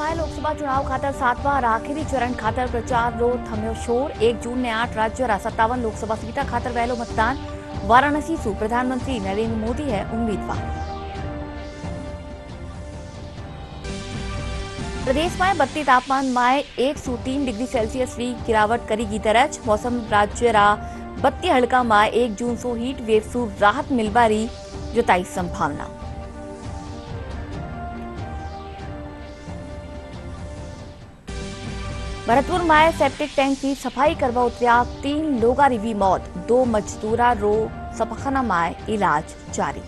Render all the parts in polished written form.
में लोकसभा चुनाव खातर 7वां और आखिरी चरण खातर प्रचार रो थम्यो शोर। 1 जून ने 8 राज्य और 57 लोकसभा सीटा खातर वहेलो मतदान। वाराणसी सु प्रधानमंत्री नरेंद्र मोदी है उम्मीदवार। प्रदेश में बढ़ती तापमान में 1 से 3 डिग्री सेल्सियस री गिरावट करेगी दर्ज। मौसम राज्य रा बढ़ती हड़का में 1 जून से हीट वेव से राहत मिलवारी जताई संभावना। भरतपुर में सेप्टिक टैंक की सफाई करवा उतरिया 3 लोगों की मौत। 2 मजदूरा रो सफाखाना में इलाज जारी।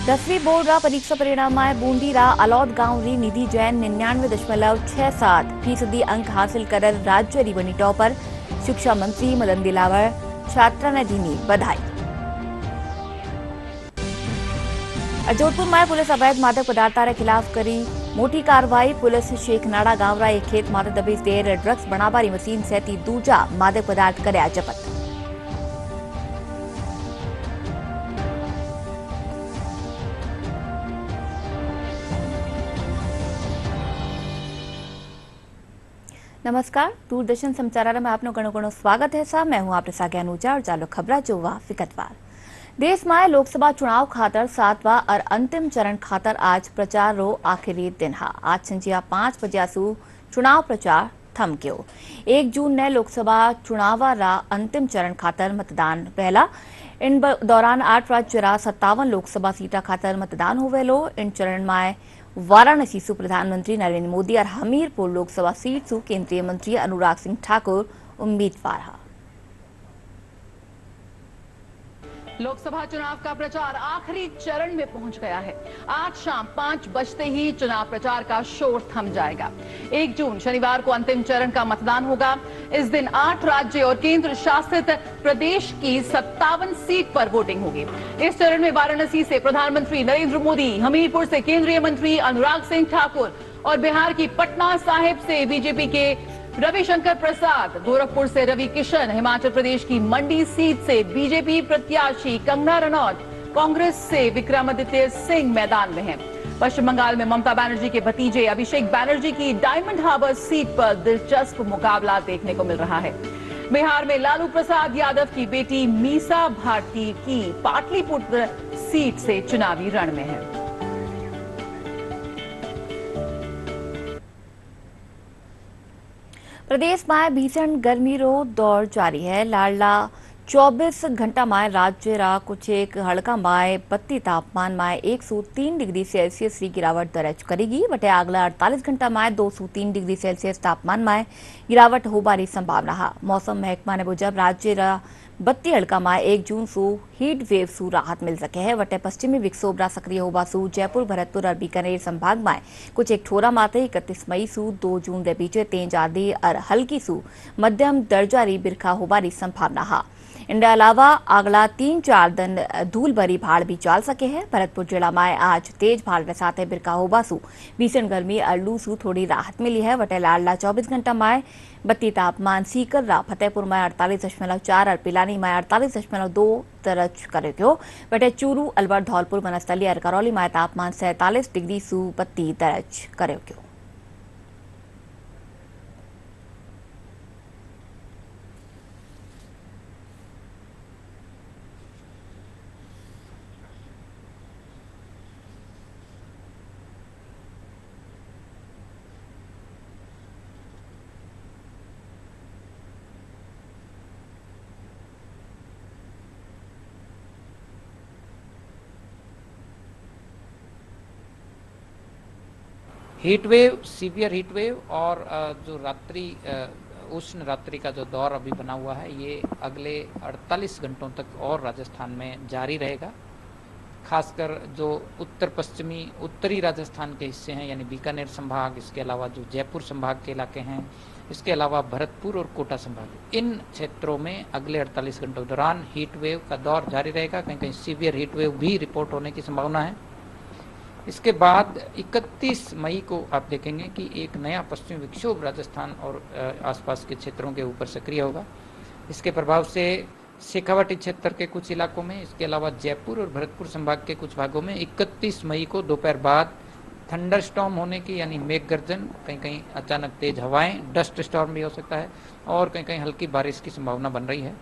दसवीं बोर्ड रा परीक्षा परिणाम में बूंदी रा अलौद गांव री निधि जैन 99.67% अंक हासिल कर राज्य री बनी टॉपर। शिक्षा मंत्री मदन दिलावर छात्रा ने दी बधाई। जोधपुर में पुलिस अवैध मादक पदार्थों के खिलाफ करी मोटी कार्रवाई। पुलिस शेखनाड़ा गांव रा एक खेत में दबी देर ड्रग्स बनावारी मशीन सहित दूजा मादक पदार्थ कर्या जब्त। नमस्कार, दूरदर्शन समाचार में आपनो घणो घणो स्वागत है। मैं हूं आपके साथ अनुजा और चालो खबरा जोवा विगतवार। देश में लोकसभा चुनाव खातर 7वां और अंतिम चरण खातर आज प्रचार रो आखिरी दिन हा। आज संजिया 5 बजे सु चुनाव प्रचार थम गयो। 1 जून ने लोकसभा चुनाव रा अंतिम चरण खातर मतदान पहला। इन दौरान 8 राज्य रा 57 लोकसभा सीटा खातर मतदान होवेलो। इन चरण में वाराणसी सु प्रधानमंत्री नरेंद्र मोदी और हमीरपुर लोकसभा सीट सु केंद्रीय मंत्री अनुराग सिंह ठाकुर उम्मीदवार हा। लोकसभा चुनाव का प्रचार आखिरी चरण में पहुंच गया है। आज शाम 5 बजते ही चुनाव प्रचार का शोर थम जाएगा। 1 जून शनिवार को अंतिम चरण का मतदान होगा। इस दिन 8 राज्य और केंद्र शासित प्रदेश की 57 सीट पर वोटिंग होगी। इस चरण में वाराणसी से प्रधानमंत्री नरेंद्र मोदी, हमीरपुर से केंद्रीय मंत्री अनुराग सिंह ठाकुर और बिहार की पटना साहिब से बीजेपी के रविशंकर प्रसाद, गोरखपुर से रवि किशन, हिमाचल प्रदेश की मंडी सीट से बीजेपी प्रत्याशी कंगना रनौत, कांग्रेस से विक्रमादित्य सिंह मैदान में हैं। पश्चिम बंगाल में ममता बनर्जी के भतीजे अभिषेक बनर्जी की डायमंड हार्बर सीट पर दिलचस्प मुकाबला देखने को मिल रहा है। बिहार में लालू प्रसाद यादव की बेटी मीसा भारती की पाटलिपुत्र सीट से चुनावी रण में है। प्रदेश में भीषण गर्मी रो दौर जारी है। लाडला 24 घंटा में राज्य रा कुछ एक हड़का में बढ़ती तापमान में 1 से 3 डिग्री सेल्सियस की गिरावट दर्ज करेगी। वटे अगला 48 घंटा में 2 से 3 डिग्री सेल्सियस तापमान में गिरावट होबारी संभावना है। मौसम महकमा ने मुजब राज्य रा बढ़ती हड़का में 1 जून से हीट वेव से राहत मिल सके है। वटे पश्चिमी विक्षोभ रा सक्रिय होबा सु जयपुर, भरतपुर और बीकानेर संभाग में कुछ एक ठोरा माते 31 मई से 2 जून रे बीच तेज आंधी और हल्की सु मध्यम दर्जा री बिरखा होबारी संभावना है। इनके अलावा अगला 3-4 दिन धूल भरी भाड़ भी चल सके है। भरतपुर जिला में आज तेज भाड़ के साथ बिरखा होबा सु भीषण गर्मी और लू सु थोड़ी राहत मिली है। वटे लाडला 24 घंटा में बढ़ती तापमान सीकर रा फतेहपुर में 48.4 और पिलानी में 48.2 दर्ज करे गयो। वटे चूरू, अलवर, धौलपुर, बनस्थली और करौली में तापमान 47 डिग्री सु बत्ती दर्ज करे गयो। Heat wave, severe heat wave और जो उष्ण रात्रि का जो दौर अभी बना हुआ है ये अगले 48 घंटों तक और राजस्थान में जारी रहेगा। खासकर जो उत्तर पश्चिमी उत्तरी राजस्थान के हिस्से हैं यानी बीकानेर संभाग, इसके अलावा जो जयपुर संभाग के इलाके हैं, इसके अलावा भरतपुर और कोटा संभाग, इन क्षेत्रों में अगले 48 घंटों के दौरान हीट वेव का दौर जारी रहेगा। कहीं कहीं सीवियर हीट वेव भी रिपोर्ट होने की संभावना है। इसके बाद 31 मई को आप देखेंगे कि एक नया पश्चिमी विक्षोभ राजस्थान और आसपास के क्षेत्रों के ऊपर सक्रिय होगा। इसके प्रभाव से शेखावाटी क्षेत्र के कुछ इलाकों में, इसके अलावा जयपुर और भरतपुर संभाग के कुछ भागों में 31 मई को दोपहर बाद थंडरस्टॉर्म होने की, यानी मेघ गर्जन, कहीं कहीं अचानक तेज हवाएं, डस्ट स्टॉर्म भी हो सकता है और कहीं कहीं हल्की बारिश की संभावना बन रही है।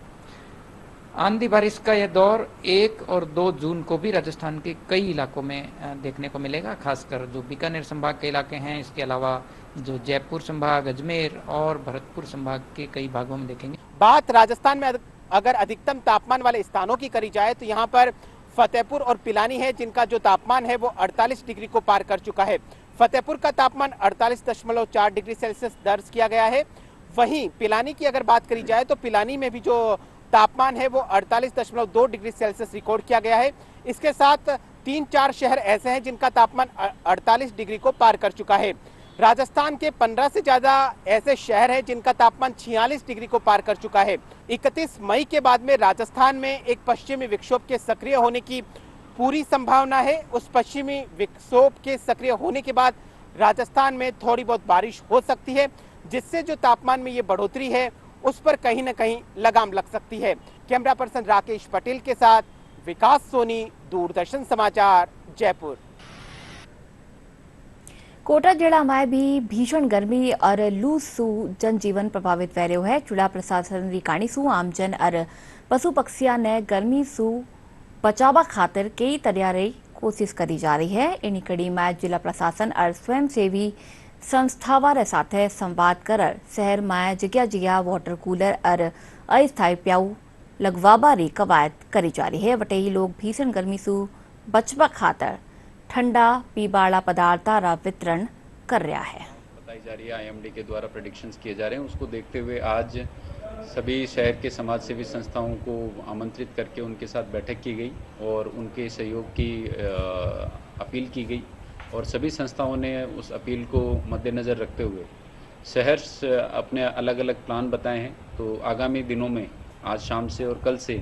आंधी बारिश का यह दौर 1 और 2 जून को भी राजस्थान के कई इलाकों में देखने को मिलेगा, खासकर जो बीकानेर संभाग के इलाके हैं, इसके अलावा जो जयपुर संभाग, अजमेर और भरतपुर संभाग के कई भागों में देखेंगे। बात राजस्थान में अगर अधिकतम तापमान वाले स्थानों की करी जाए तो यहाँ पर फतेहपुर और पिलानी है, जिनका जो तापमान है वो 48 डिग्री को पार कर चुका है। फतेहपुर का तापमान 48.4 डिग्री सेल्सियस दर्ज किया गया है। वहीं पिलानी की अगर बात करी जाए तो पिलानी में भी जो तापमान है वो 48.2 डिग्री सेल्सियस रिकॉर्ड किया गया है। इसके साथ 3-4 शहर ऐसे हैं जिनका तापमान 48 डिग्री को पार कर चुका है। राजस्थान के 15 से ज्यादा ऐसे शहर हैं जिनका तापमान 46 डिग्री को पार कर चुका है। 31 मई के बाद में राजस्थान में एक पश्चिमी विक्षोभ के सक्रिय होने की पूरी संभावना है। उस पश्चिमी विक्षोभ के सक्रिय होने के बाद राजस्थान में थोड़ी बहुत बारिश हो सकती है, जिससे जो तापमान में ये बढ़ोतरी है उस पर कहीं न कहीं लगाम लग सकती है। कैमरा पर्सन राकेश पटेल के साथ विकास सोनी, दूरदर्शन समाचार, जयपुर। कोटा जिला में भी भीषण गर्मी और लू सु जनजीवन प्रभावित वह रह्यो है। जिला प्रशासन री काणी सु आमजन और पशु पक्षियां ने गर्मी सु बचावा खातिर कई तरह री कोशिश करी जा रही है। इन्हीं कड़ी में जिला प्रशासन और स्वयंसेवी संस्थावां साथे संवाद कर शहर में जगह जगह वाटर कूलर और अस्थायी प्याऊ लगवाबा री कवायद करी जा रही है। वटे ही लोग भीषण गर्मी सु बचवा खातर ठंडा पीबाड़ा पदार्थ का वितरण कर रहा है। बताई जा रही है, आईएमडी के द्वारा प्रेडिक्शंस किए जा रहे हैं। उसको देखते हुए आज सभी शहर के समाज सेवी संस्थाओं को आमंत्रित करके उनके साथ बैठक की गई और उनके सहयोग की अपील की गई और सभी संस्थाओं ने उस अपील को मद्देनज़र रखते हुए शहर अपने अलग अलग प्लान बताए हैं। तो आगामी दिनों में आज शाम से और कल से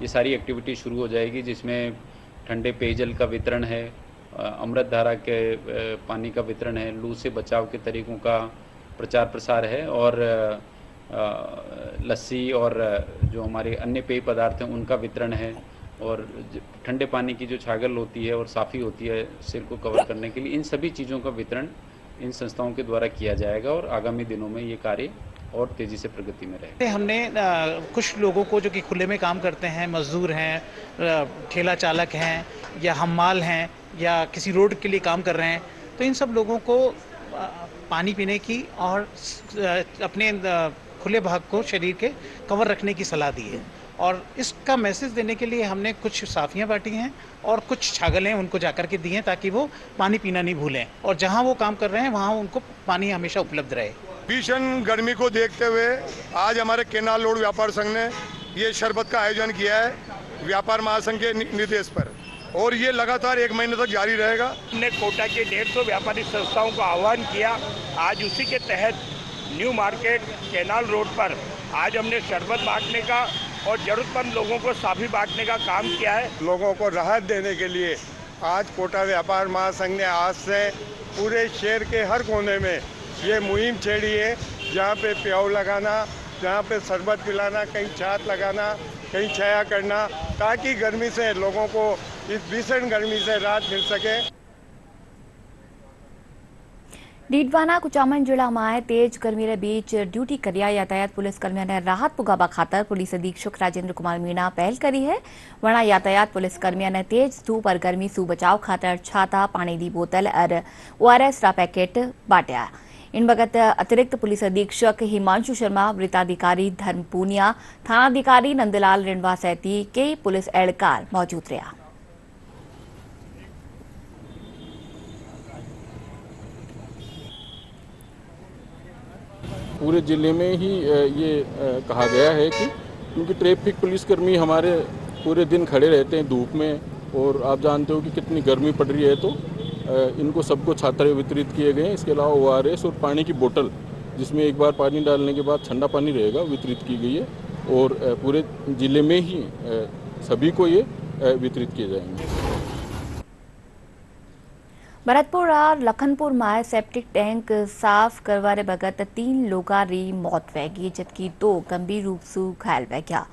ये सारी एक्टिविटी शुरू हो जाएगी, जिसमें ठंडे पेयजल का वितरण है, अमृत धारा के पानी का वितरण है, लू से बचाव के तरीकों का प्रचार प्रसार है और लस्सी और जो हमारे अन्य पेय पदार्थ हैं उनका वितरण है और ठंडे पानी की जो छागल होती है और साफ़ी होती है सिर को कवर करने के लिए, इन सभी चीज़ों का वितरण इन संस्थाओं के द्वारा किया जाएगा और आगामी दिनों में ये कार्य और तेज़ी से प्रगति में रहेगा। हमने कुछ लोगों को जो कि खुले में काम करते हैं, मजदूर हैं, ठेला चालक हैं या हम्माल हैं या किसी रोड के लिए काम कर रहे हैं, तो इन सब लोगों को पानी पीने की और अपने खुले भाग को शरीर के कवर रखने की सलाह दी है। और इसका मैसेज देने के लिए हमने कुछ साफियाँ बांटी हैं और कुछ छागलें उनको जाकर के दी हैं ताकि वो पानी पीना नहीं भूलें और जहाँ वो काम कर रहे हैं वहाँ उनको पानी हमेशा उपलब्ध रहे। भीषण गर्मी को देखते हुए आज हमारे केनाल रोड व्यापार संघ ने ये शरबत का आयोजन किया है व्यापार महासंघ के निर्देश पर और ये लगातार 1 महीने तक जारी रहेगा। हमने कोटा के 150 व्यापारी संस्थाओं का आह्वान किया। आज उसी के तहत न्यू मार्केट केनाल रोड पर आज हमने शरबत बांटने का और जरूरतमंद लोगों को साफी बांटने का काम किया है। लोगों को राहत देने के लिए आज कोटा व्यापार महासंघ ने आज से पूरे शहर के हर कोने में ये मुहिम छेड़ी है, जहाँ पे प्याऊ लगाना, जहाँ पे शरबत पिलाना, कहीं छात लगाना, कहीं छाया करना, ताकि गर्मी से लोगों को इस भीषण गर्मी से राहत मिल सके। डीडवाना कुचामन जिला में तेज गर्मी के बीच ड्यूटी करिया यातायात पुलिस कर्मियों ने राहत पुगावा खातर पुलिस अधीक्षक राजेंद्र कुमार मीणा पहल करी है। वरना यातायात पुलिस कर्मियों ने तेज धूप और गर्मी सु बचाव खातर छाता, पानी की बोतल और ORS रा पैकेट बांटा। इन वक्त अतिरिक्त पुलिस अधीक्षक हिमांशु शर्मा, वृत्ताधिकारी धर्म पूनिया, थानाधिकारी नंदलाल रिणवा सहित कई पुलिस एहलकार मौजूद रहा। पूरे जिले में ही ये कहा गया है कि क्योंकि ट्रैफिक पुलिसकर्मी हमारे पूरे दिन खड़े रहते हैं धूप में और आप जानते हो कि कितनी गर्मी पड़ रही है, तो इनको सबको छात्र वितरित किए गए हैं। इसके अलावा ORS और पानी की बोतल, जिसमें एक बार पानी डालने के बाद ठंडा पानी रहेगा, वितरित की गई है और पूरे जिले में ही सभी को ये वितरित किए जाएंगे। भरतपुर और लखनपुर में सेप्टिक टैंक साफ करवाने बगत 3 लोगों की मौत वैगी जबकि 2 गंभीर रूप से घायल वह गया।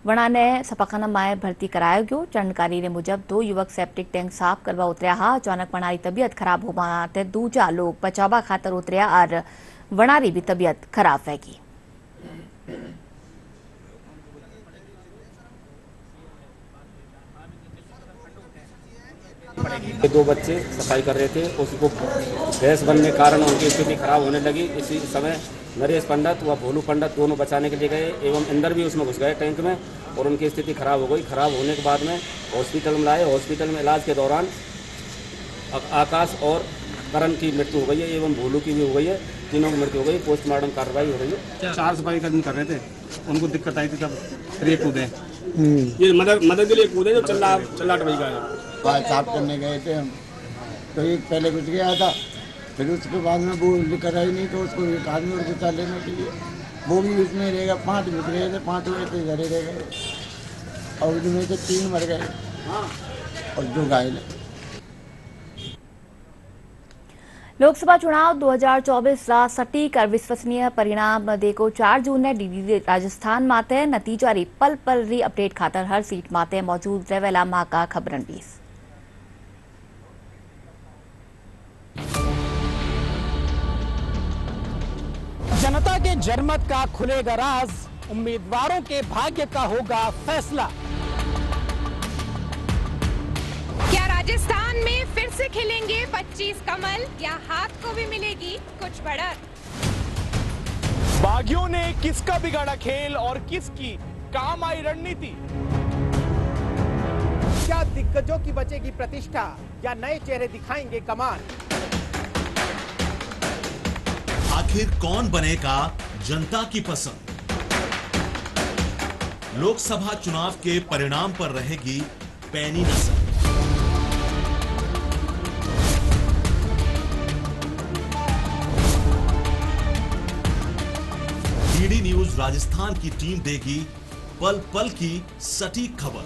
वणा ने सपाखाना में भर्ती कराया गयो। जानकारी ने मुजब 2 युवक सेप्टिक टैंक साफ करवा उतरया हा। अचानक वणारी तबियत खराब होने दूजा लोग बचावा खातर उतरया और वणारी भी तबियत खराब वैगी। दो बच्चे सफाई कर रहे थे, उसको गैस बनने के कारण उनकी स्थिति खराब होने लगी। इसी समय नरेश पंडित व भोलू पंडित दोनों बचाने के लिए गए एवं अंदर भी उसमें घुस गए टैंक में और उनकी स्थिति खराब हो गई। खराब होने के बाद में हॉस्पिटल में लाए। हॉस्पिटल में इलाज के दौरान आकाश और करण की मृत्यु हो गई है एवं भोलू की भी हो गई है। तीनों की मृत्यु हो गई। पोस्टमार्टम कार्रवाई हो रही है। 4 सफाई का दिन कर रहे थे, उनको दिक्कत आई थी तब ये कूदे, ये मदद के लिए कूदे जो चल्लाट वही का है। साफ करने गए थे हम, तो एक पहले घुस गया था, फिर उसके बाद में वो लेकर आई नहीं तो उसको एक आदमी और गुस्सा लेने के लिए वो भी उसमें रहेगा। 5 घुस रहे थे, 5 हुए थे, इधर रह गए और उनमें से 3 मर गए और 2 घायल। लोकसभा चुनाव 2024 रा सटीक और विश्वसनीय परिणाम देखो 4 जून ने डीडी राजस्थान माते नतीजा री पल पल री अपडेट खातर हर सीट माते मौजूद रहेला मां का खबरन बीस। जनता के जनमत का खुलेगा राज, उम्मीदवारों के भाग्य का होगा फैसला। क्या राजस्थान में फिर से खिलेंगे 25 कमल या हाथ को भी मिलेगी कुछ बढ़त? बागियों ने किसका बिगाड़ा खेल और किसकी काम आई रणनीति? क्या दिग्गजों की बचेगी प्रतिष्ठा या नए चेहरे दिखाएंगे कमाल? आखिर कौन बनेगा जनता की पसंद? लोकसभा चुनाव के परिणाम पर रहेगी पैनी नजर। डीडी न्यूज राजस्थान की टीम देगी पल पल की सटीक खबर।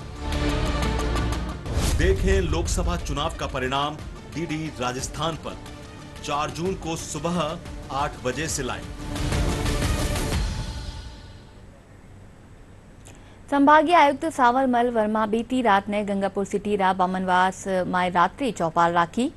देखें लोकसभा चुनाव का परिणाम डीडी राजस्थान पर 4 जून को सुबह 8 बजे से लाइव। संभागीय आयुक्त सावरमल वर्मा बीती रात ने गंगापुर सिटी रा बामनवास में रात्रि चौपाल राखी।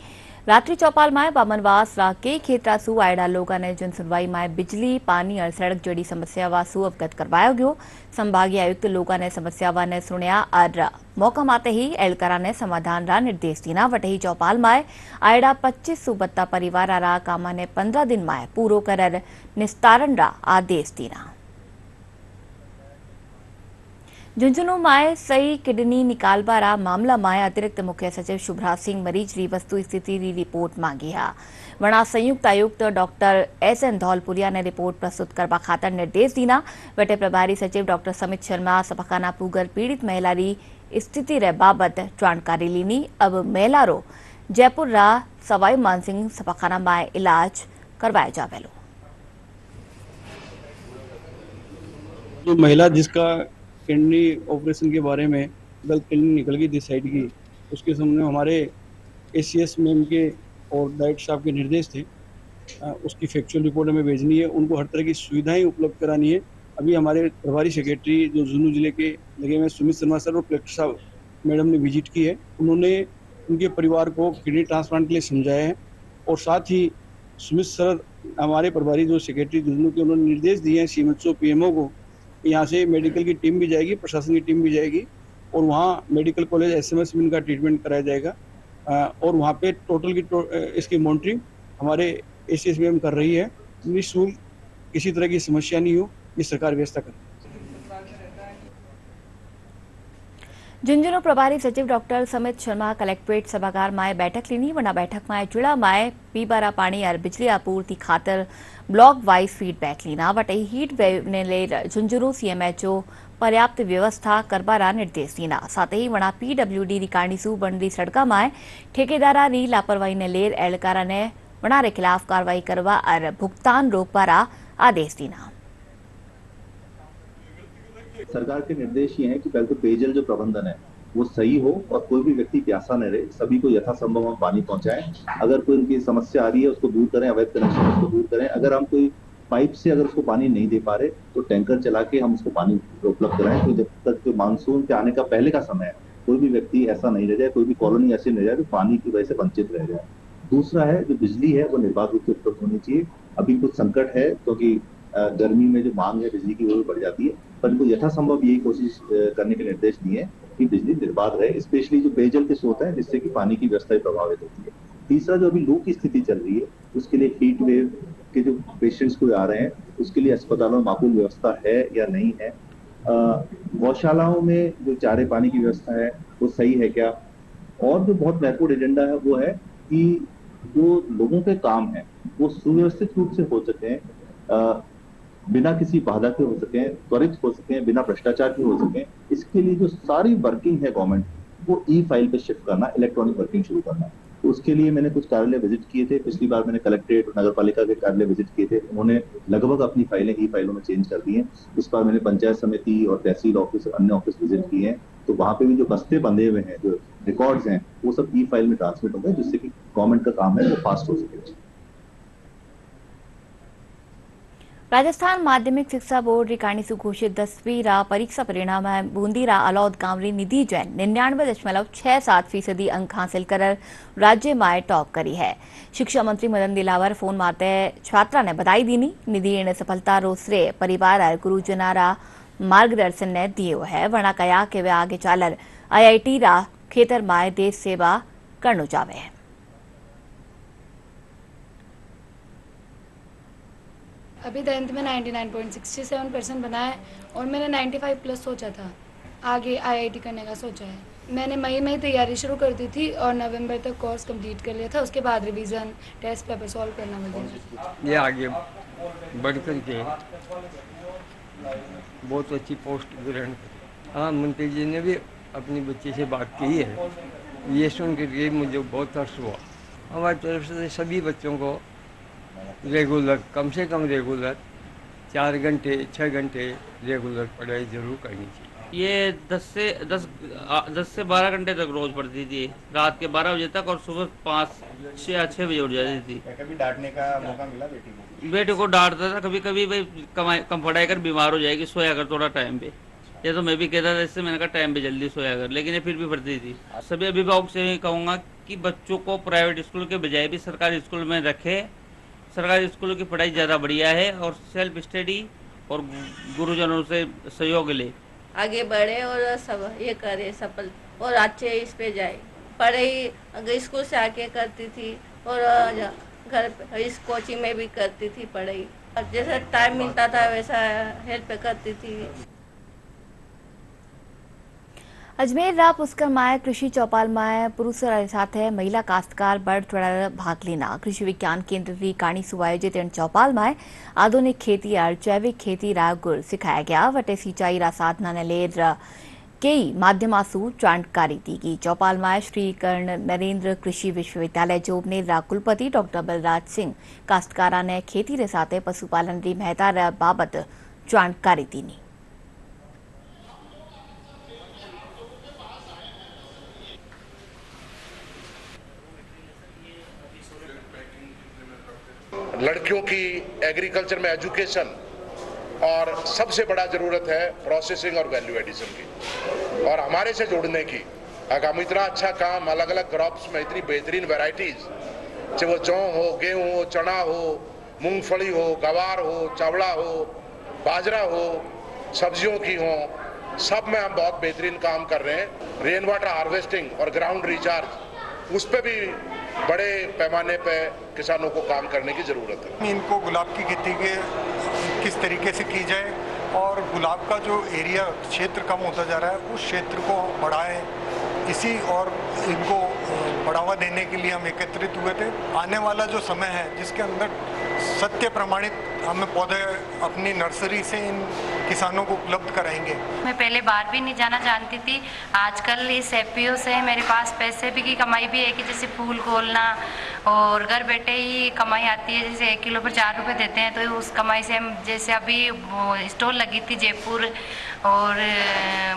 रात्रि चौपाल में बामनवास रा के खेतरासू आयडा लोगों ने जन सुनवाई में बिजली, पानी और सड़क जड़ी समस्या वासु अवगत करवाया गयो। संभागीय आयुक्त लोगों ने समस्या ने सुनिया और मौका माते ही एलकारा ने समाधान रा निर्देश दीना। वटही चौपाल में आयडा 25 बत्ता परिवार रा कामा ने 15 दिन में पूरो कर निस्तारण रा आदेश दीना। झुंझुनू में सही किडनी निकालबारा मामला में अतिरिक्त मुख्य सचिव शुभराज सिंह मरीज री वस्तु स्थिति री रिपोर्ट मांगी है। वणा संयुक्त आयुक्त डॉक्टर SN धौलपुरिया ने रिपोर्ट प्रस्तुत करवा खातर निर्देश दीना। वटे प्रभारी सचिव डॉक्टर समित शर्मा सपाखाना पूगर पीड़ित महिला री स्थिति रे बाबत जानकारी लीनी। अब महिला रो जयपुर रा सवाई मानसिंह सपाखाना में इलाज करवाया जावेलो। जो महिला जिसका किडनी ऑपरेशन के बारे में गलत किडनी निकल गई थी साइड की, उसके सामने हमारे ACS मैम के और डायरेक्टर साहब के निर्देश थे। उसकी फैक्चुअल रिपोर्ट हमें भेजनी है, उनको हर तरह की सुविधाएं उपलब्ध करानी है। अभी हमारे प्रभारी सेक्रेटरी जो झुंझुनू जिले के लगे में सुमित शर्मा सर और कलेक्टर साहब मैडम ने विजिट की है। उन्होंने उनके परिवार को किडनी ट्रांसप्लांट के लिए समझाया है और साथ ही सुमित सर हमारे प्रभारी जो सेक्रेटरी झुंझुनू के उन्होंने निर्देश दिए हैं CMHO PMO को, यहाँ से मेडिकल की टीम भी जाएगी, प्रशासन की टीम भी जाएगी और वहाँ मेडिकल कॉलेज SMS में इनका ट्रीटमेंट कराया जाएगा। और वहाँ पे टोटल की इसकी मॉनिटरिंग हमारे ACS मैम कर रही है। निःशुल्क किसी तरह की समस्या नहीं हो, ये सरकार व्यवस्था कर रही है। झुंझुनू प्रभारी सचिव डॉक्टर समित शर्मा कलेक्ट्रेट सभागार में बैठक लीनी। वना बैठक में जिला में पीबारा पानी और बिजली आपूर्ति खातर ब्लॉक वाइज फीडबैक लीना। वटे हीट वेव ने लेर झुंझुनू CMHO पर्याप्त व्यवस्था करबारा निर्देश दीना। साथ ही वना PWD रिकाणीसू बनरी सड़का में ठेकेदारा री लापरवाही ने लेर एहलकारा ने वना रे खिलाफ कार्रवाई करवा और भुगतान रोकबारा आदेश दीना। सरकार के निर्देश ये हैं कि पहले तो पेयजल जो प्रबंधन है वो सही हो और कोई भी व्यक्ति प्यासा न रहे, सभी को यथासंभव हम पानी पहुंचाएं। अगर कोई उनकी समस्या आ रही है उसको दूर करें, अवैध कनेक्शन उसको दूर करें। अगर हम कोई पाइप से अगर उसको पानी नहीं दे पा रहे तो टैंकर चला के हम उसको पानी उपलब्ध कराएं। तो जब तक जो मानसून के आने का पहले का समय है, कोई भी व्यक्ति ऐसा नहीं रह जाए, कोई भी कॉलोनी ऐसी नहीं रह जाए तो पानी की वजह से वंचित रह जाए। दूसरा है जो बिजली है वो निर्बाध रूप से उपलब्ध होनी चाहिए। अभी कुछ संकट है क्योंकि गर्मी में जो मांग है बिजली की वो भी बढ़ जाती है, परंतु यथासंभव यही कोशिश करने के निर्देश दिए हैं कि बिजली निर्बाध रहे, स्पेशली जो पेयजल के स्रोत है जिससे कि पानी की व्यवस्था प्रभावित होती है। तीसरा जो अभी लू की स्थिति चल रही है उसके लिए हीट वेव के जो पेशेंट्स को आ रहे हैं उसके लिए अस्पतालों में माकूल व्यवस्था है या नहीं है। गौशालाओं में जो चारे पानी की व्यवस्था है वो सही है क्या। और जो बहुत महत्वपूर्ण एजेंडा है वो है कि जो लोगों के काम है वो सुव्यवस्थित रूप से हो सके, बिना किसी बाधा के हो सके, त्वरित हो सके, बिना भ्रष्टाचार के हो सके। इसके लिए जो सारी वर्किंग है गवर्नमेंट वो ई फाइल पे शिफ्ट करना, इलेक्ट्रॉनिक वर्किंग शुरू करना। तो उसके लिए मैंने कुछ कार्यालय विजिट किए थे। पिछली बार मैंने कलेक्ट्रेट और नगर पालिका के कार्यालय विजिट किए थे, उन्होंने लगभग अपनी फाइलें ई फाइलों में चेंज कर दी हैं। इस बार मैंने पंचायत समिति और तहसील ऑफिस और अन्य ऑफिस विजिट किए हैं, तो वहां पे भी जो बस्ते बंधे हुए हैं, जो रिकॉर्ड्स हैं, वो सब ई फाइल में ट्रांसमिट होंगे जिससे कि गवर्नमेंट का काम है वो फास्ट हो सके। राजस्थान माध्यमिक शिक्षा बोर्ड रिकाणी सुघोषित 10वीं परीक्षा परिणाम बूंदीरा अलौद कांवरी निधि जैन 99.67% अंक हासिल कर राज्य में टॉप करी है। शिक्षा मंत्री मदन दिलावर फोन माते छात्रा ने बधाई दी। निधि ने सफलता रो श्रेय परिवार और गुरुजनारा मार्गदर्शन ने दियो है। वरना कया के वे आगे चालर IIT रा खेतर माए देश सेवा करनो चावे है। अभी 10th में 99.67% बना है और मैंने 95 प्लस सोचा था। आगे IIT करने का सोचा है। मैंने मई में ही तैयारी शुरू कर दी थी और नवंबर तक कोर्स कंप्लीट कर लिया था। उसके बाद रिवीजन, टेस्ट पेपर सॉल्व करना मुझे। ये आगे बढ़ कर के बहुत अच्छी पोस्ट ग्रहण। हाँ, मंत्री जी ने भी अपनी बच्ची से बात की है। ये सुन के मुझे बहुत हर्ष हुआ। हमारी तरफ से सभी बच्चों को रेगुलर, कम से कम रेगुलर 4 घंटे 6 घंटे रेगुलर पढ़ाई जरूर करनी चाहिए। ये 10 से 12 घंटे तक रोज पढ़ती थी, रात के 12 बजे तक, और सुबह 5 या 6 बजे उठ जाती थी। कभी डांटने का मौका मिला बेटी को डांटता था, कभी कभी भाई कम पढ़ाई कर बीमार हो जाएगी, सोया कर थोड़ा टाइम पे। ये तो मैं भी कहता था, इससे मैंने कहा टाइम पे जल्दी सोया कर, लेकिन ये फिर भी पढ़ती थी। सभी अभिभावक से ही कहूँगा कि बच्चों को प्राइवेट स्कूल के बजाय भी सरकारी स्कूल में रखे। सरकारी स्कूलों की पढ़ाई ज़्यादा बढ़िया है और सेल्फ स्टडी और गुरुजनों से सहयोग ले आगे बढ़े और सब ये करे सफल और अच्छे इस पे जाए। पढ़ाई अगर स्कूल से आके करती थी और घर इस कोचिंग में भी करती थी पढ़ाई। जैसा टाइम मिलता था वैसा हेल्प करती थी। अजमेर रा पुष्कर माय कृषि चौपाल माय पुरुष साथ महिला काश्तकार बढ़ थोड़ा भाग लेना। कृषि विज्ञान केंद्र रिकाणी सु आयोजित इन चौपाल माय आधुनिक खेती और जैविक खेती रा गुर सिखाया गया। वटे सिंचाई रा साधना ने लेर कई माध्यमासु जानकारी दी गई। चौपाल माय श्री कर्ण नरेंद्र कृषि विश्वविद्यालय जोबनेर रा कुलपति डॉक्टर बलराज सिंह काश्तकारा ने खेती रे साथे पशुपालन री महत्ता बाबत जानकारी दी। लड़कियों की एग्रीकल्चर में एजुकेशन और सबसे बड़ा ज़रूरत है प्रोसेसिंग और वैल्यू एडिशन की और हमारे से जोड़ने की। अगर हम इतना अच्छा काम अलग अलग क्रॉप्स में इतनी बेहतरीन वैरायटीज़, चाहे वो जौ हो, गेहूँ हो, चना हो, मूंगफली हो, गवार हो, चावला हो, बाजरा हो, सब्जियों की हो, सब में हम बहुत बेहतरीन काम कर रहे हैं। रेन वाटर हार्वेस्टिंग और ग्राउंड रिचार्ज, उस पर भी बड़े पैमाने पे किसानों को काम करने की ज़रूरत है। इनको गुलाब की खेती के किस तरीके से की जाए और गुलाब का जो एरिया क्षेत्र कम होता जा रहा है उस क्षेत्र को बढ़ाएं, इसी और इनको बढ़ावा देने के लिए हम एकत्रित हुए थे। आने वाला जो समय है जिसके अंदर सत्य प्रमाणित हम पौधे अपनी नर्सरी से इन किसानों को उपलब्ध कराएंगे। मैं पहले बाहर भी नहीं जाना जानती थी। आजकल इस एफपीओ से मेरे पास पैसे भी की कमाई भी है कि जैसे फूल खोलना और घर बैठे ही कमाई आती है। जैसे 1 किलो पर 4 रुपए देते हैं तो उस कमाई से हम, जैसे अभी स्टॉल लगी थी जयपुर और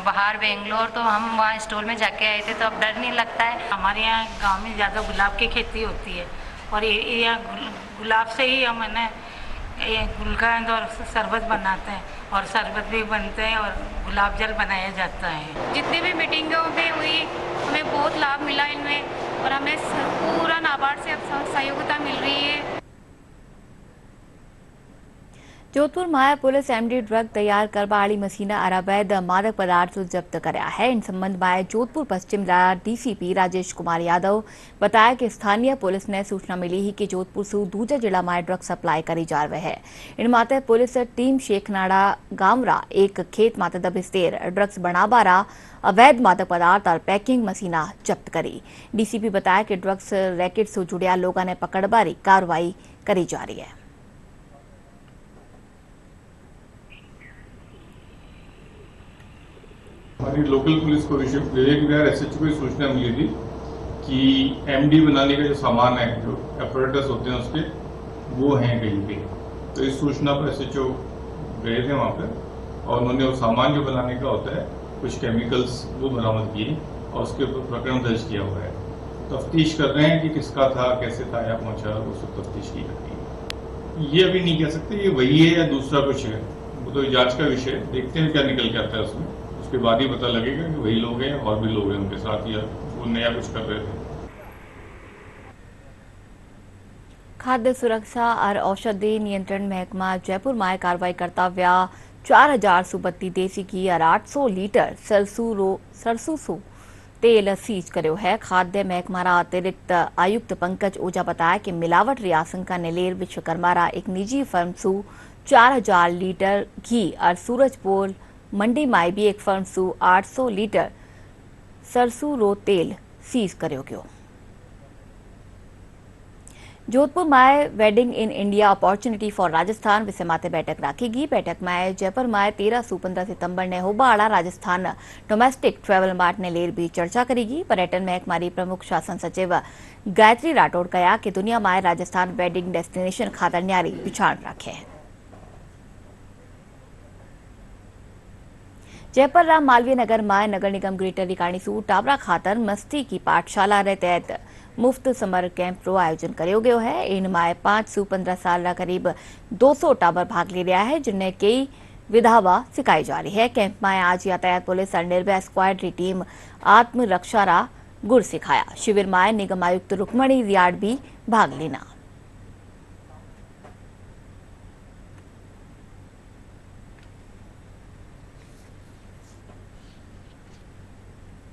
बाहर बेंगलोर, तो हम वहाँ स्टॉल में जाके आए थे, तो अब डर नहीं लगता है। हमारे यहाँ गांव में ज़्यादा गुलाब की खेती होती है और ये यहाँ गुलाब से ही हम है ये गुलकंद और शरबत बनाते हैं और शरबत भी बनते हैं और गुलाब जल बनाया जाता है। जितनी भी मीटिंगों में हुई हमें बहुत लाभ मिला इनमें और हमें पूरा नाबार्ड से अब सहयोगिता मिल रही है। जोधपुर माया पुलिस एमडी ड्रग तैयार करवाड़ी मशीना अवैध मादक पदार्थ जब्त कराया है। इन संबंध में जोधपुर पश्चिम जिला डीसीपी राजेश कुमार यादव बताया कि स्थानीय पुलिस ने सूचना मिली ही कि जोधपुर से दूजा जिला में ड्रग सप्लाई करी जा रहे है। इन माते पुलिस टीम शेखनाड़ा गांवरा एक खेत माते दबिस्तेर ड्रग्स बनाबारा अवैध मादक पदार्थ और पैकिंग मशीना जब्त करी। डीसीपी बताया कि ड्रग्स रैकेट से जुड़िया लोगों ने पकड़बारी कार्रवाई करी जा रही है। हमारी लोकल पुलिस को विवेक विहार एसएचओ को सूचना मिली थी कि एमडी बनाने का जो सामान है, जो एपरेटस होते हैं उसके, वो हैं कहीं पे। तो इस सूचना पर एसएचओ गए थे वहाँ पर और उन्होंने वो सामान जो बनाने का होता है, कुछ केमिकल्स वो बरामद किए और उसके ऊपर प्रकरण दर्ज किया हुआ है। तफ्तीश कर रहे हैं कि किसका था, कैसे था, या पहुँचा, वो सब तफ्तीश की जाती है। ये अभी नहीं कह सकते ये वही है या दूसरा कुछ है, वो तो जाँच का विषय है। देखते हैं क्या निकल के आता है उसमें, उसके बाद ही पता लगेगा कि वही लोग हैं और भी लोग हैं उनके साथ या वो नया कुछ कर रहे थे। खाद्य सुरक्षा और औषधि नियंत्रण महकमा जयपुर में कार्रवाई करता हुआ 4000 सुबत्ती देसी घी और 800 लीटर सरसों तेल सीज करो है। खाद्य महकमा अतिरिक्त आयुक्त पंकज ओझा बताया कि मिलावट रियासंका नेलेर विश्वकर्मा एक निजी फर्म सू 4000 लीटर घी और सूरजपोल मंडी में भी एक फर्म सू 800 लीटर सरसों रो तेल सीज करो गयो। जोधपुर में wedding in India opportunity for Rajasthan विषय माते बैठक राखेगी। बैठक में जयपुर में 13 से 15 सितंबर ने होबाड़ा राजस्थान डोमेस्टिक ट्रेवल मार्ट ने लेर भी चर्चा करेगी। पर्यटन महकमा प्रमुख शासन सचिव गायत्री राठौड़ कहा कि दुनिया में राजस्थान वेडिंग डेस्टिनेशन खातर न्यारी पिछाड़ रखे है। जयपुर राम मालवीय नगर में नगर निगम ग्रेटर रिकाणी सू टाबरा खातर मस्ती की पाठशाला रे तहत मुफ्त समर कैंप रो आयोजन करो गयो है। इनमें 5 से 15 साल करीब 200 टाबर भाग ले रहा है, जिनने कई विधावा सिखाई जा रही है। कैंप में आज यातायात पुलिस और निर्भया स्क्वाड की टीम आत्मरक्षा रा गुर सिखाया। शिविर में निगम आयुक्त रुक्मणी रियाड भी भाग लेना।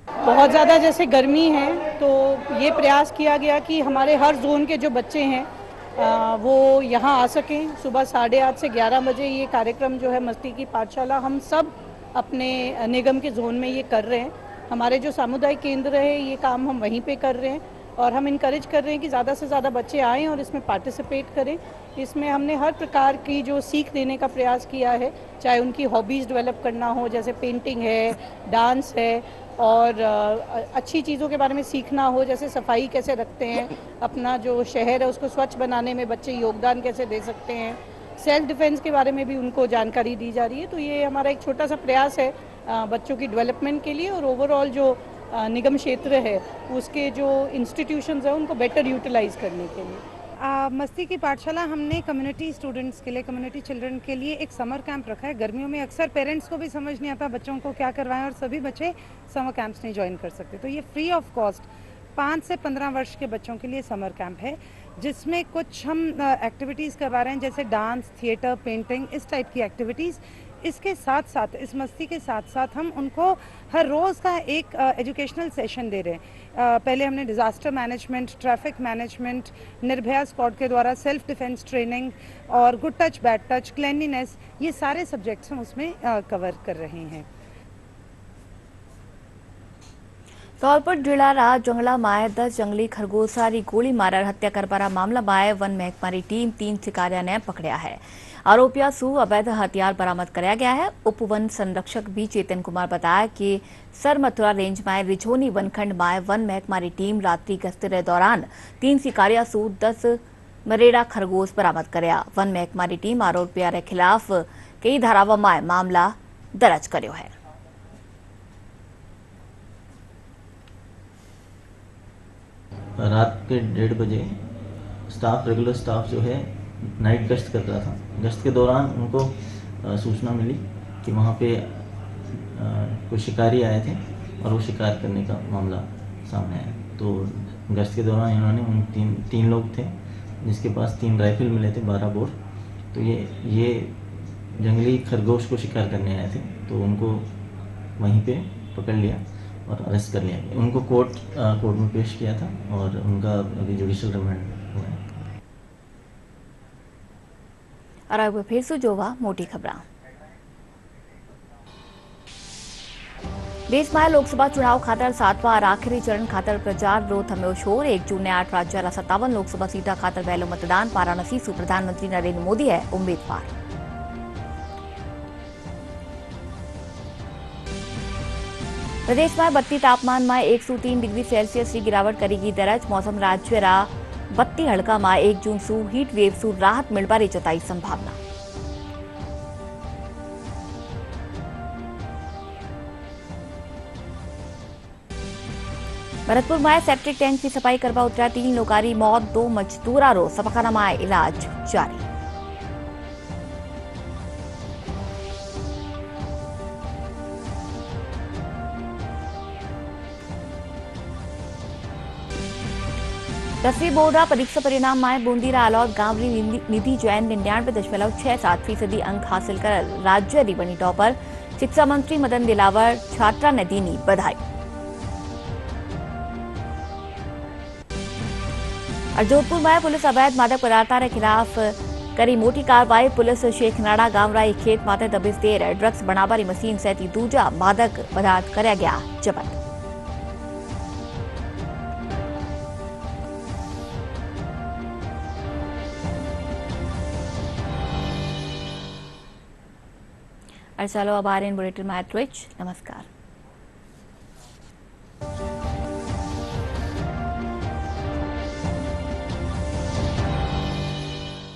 बहुत ज़्यादा जैसे गर्मी है तो ये प्रयास किया गया कि हमारे हर जोन के जो बच्चे हैं वो यहाँ आ सकें। सुबह 8:30 से 11 बजे ये कार्यक्रम जो है मस्ती की पाठशाला हम सब अपने निगम के जोन में ये कर रहे हैं। हमारे जो सामुदायिक केंद्र है ये काम हम वहीं पे कर रहे हैं और हम इनकरेज कर रहे हैं कि ज़्यादा से ज़्यादा बच्चे आएँ और इसमें पार्टिसिपेट करें। इसमें हमने हर प्रकार की जो सीख देने का प्रयास किया है, चाहे उनकी हॉबीज़ डेवलप करना हो, जैसे पेंटिंग है, डांस है, और अच्छी चीज़ों के बारे में सीखना हो, जैसे सफाई कैसे रखते हैं, अपना जो शहर है उसको स्वच्छ बनाने में बच्चे योगदान कैसे दे सकते हैं, सेल्फ डिफेंस के बारे में भी उनको जानकारी दी जा रही है। तो ये हमारा एक छोटा सा प्रयास है बच्चों की डेवलपमेंट के लिए और ओवरऑल जो निगम क्षेत्र है उसके जो इंस्टीट्यूशंस हैं उनको बेटर यूटिलाइज करने के लिए। मस्ती की पाठशाला हमने कम्युनिटी स्टूडेंट्स के लिए, कम्युनिटी चिल्ड्रन के लिए एक समर कैंप रखा है। गर्मियों में अक्सर पेरेंट्स को भी समझ नहीं आता बच्चों को क्या करवाएं और सभी बच्चे समर कैंप्स नहीं ज्वाइन कर सकते। तो ये फ्री ऑफ कॉस्ट 5 से 15 वर्ष के बच्चों के लिए समर कैंप है, जिसमें कुछ हम एक्टिविटीज़ करवा रहे हैं जैसे डांस, थिएटर, पेंटिंग, इस टाइप की एक्टिविटीज़। इसके साथ साथ, इस मस्ती के साथ साथ हम उनको हर रोज़ का एक एजुकेशनल सेशन दे रहे हैं। पहले हमने disaster management, traffic management, Nirbhaya squad के द्वारा सेल्फ डिफेंस ट्रेनिंग और good touch, bad touch, cleanliness, ये सारे सब्जेक्ट्स हम उसमें कवर कर रहे हैं। धौलपुर जिला जंगला में 10 जंगली खरगोशारी गोली मारकर हत्या करवारा मामला में वन महकमा की टीम 3 शिकारिया ने पकड़ा है। आरोपिया सू अवैध हथियार बरामद कराया गया है। उप वन संरक्षक बी चेतन कुमार बताया कि सरमथुरा रेंज में रिझोनी वनखंड में वन महकमा की टीम रात्रि गश्त के दौरान 3 शिकारिया सू 10 मरेड़ा खरगोश बरामद कराया। वन महकमा की टीम आरोपिया के खिलाफ कई धारावां में मामला दर्ज कर्यो है। रात के 1:30 बजे रेगुलर स्टाफ जो है नाइट गश्त कर रहा था। गश्त के दौरान उनको सूचना मिली कि वहाँ पे कुछ शिकारी आए थे और वो शिकार करने का मामला सामने आया। तो गश्त के दौरान इन्होंने उन तीन लोग थे जिसके पास 3 राइफल मिले थे 12 बोर। तो ये जंगली खरगोश को शिकार करने आए थे, तो उनको वहीं पे पकड़ लिया और अरेस्ट कर लिया गया। उनको कोर्ट में पेश किया था और उनका अभी जुडिशियल रिमांड हुआ है। और अब फिर से जोवा मोटी खबरां। देश में लोकसभा चुनाव खातर 7वां और आखिरी चरण खातर प्रचार रो थम्यो शोर। 1 जून ने 8 राज्य 57 लोकसभा सीटा खातर पहलो मतदान। वाराणसी से प्रधानमंत्री नरेंद्र मोदी है उम्मीदवार। प्रदेश में बत्ती तापमान में 103 डिग्री सेल्सियस की गिरावट करेगी दर्ज। मौसम राज्य रा बत्ती हड़का में 1 जून सु हीट वेव सु राहत मिलवारी जताई संभावना। भरतपुर में सेप्टिक टैंक की सफाई करवा उतरा 3 लोगारी मौत। 2 मजदूरा रो सफाखाना में इलाज जारी। दसवीं बोर्ड परीक्षा परिणाम में बूंदीरा आलौद गांव री निधि जैन 99.67% अंक हासिल कर राज्य री बनी टॉपर। शिक्षा मंत्री मदन दिलावर छात्रा ने दीनी बधाई। और जोधपुर में पुलिस अवैध मादक पदार्थों के खिलाफ करी मोटी कार्रवाई। पुलिस शेखनाड़ा गांव रा खेत माते दबिश देर ड्रग्स बनावारी मशीन सहित दूजा मादक पदार्थ करया गया जब्त। और चलो अब आ रहे हैं बुलेटिन में। नमस्कार।